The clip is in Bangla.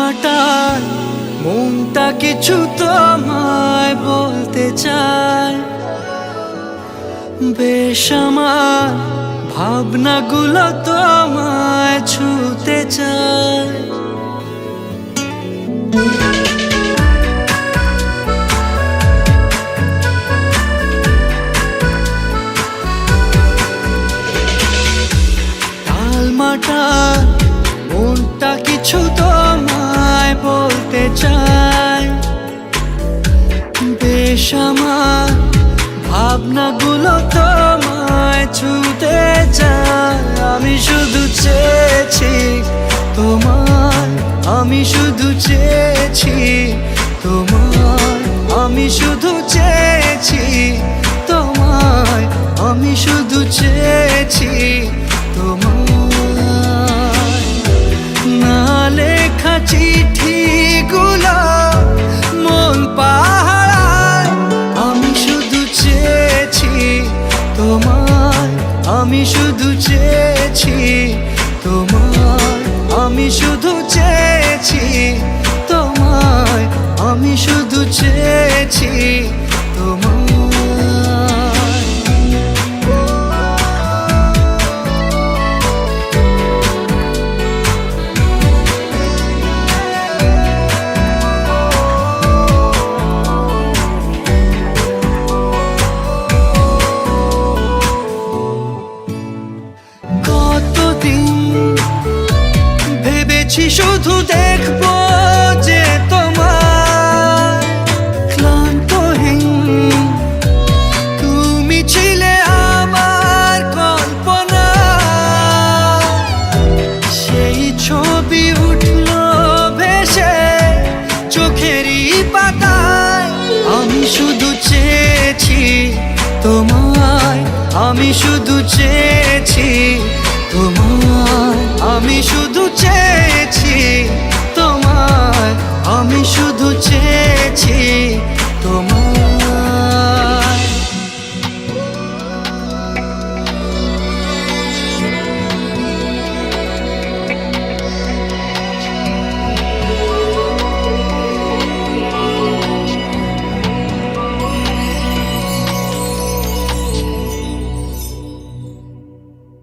মাটার মনটা কিছু তোমায় বলতে চায়। বেশ আমার ভাবনাগুলো তোমায় ছুতে চায়। মাটার মনটা কিছু তোমায় বলতে চায়। বেশ আমার ভাবনাগুলো তোমায় ছুতে চায়। আমি শুধু চেয়েছি তোমায়, আমি শুধু চেয়েছি তোমায়, আমি শুধু চেয়েছি তোমায়, আমি শুধু চেয়েছি তোমায়। না লেখা চিঠিগুলো মন পাহারায়। আমি শুধু চেয়েছি তোমায়, আমি শুধু চেয়েছি তোমায়, আমি শুধু চেয়েছি তোমায়, আমি শুধু চেয়েছি তোমায়। ভেবেছি শুধু দেখবো যে তোমার ক্লান্তহীন তুমি ছিলে আমার কল্পনা। সেই ছবি উঠলো ভেসে চোখেরই পাতায়। আমি শুধু চেয়েছি তোমায়, আমি শুধু চেয়েছি তোমায়, আমি শুধু চেয়েছি তোমায়, আমি শুধু চেয়েছি তোমায়।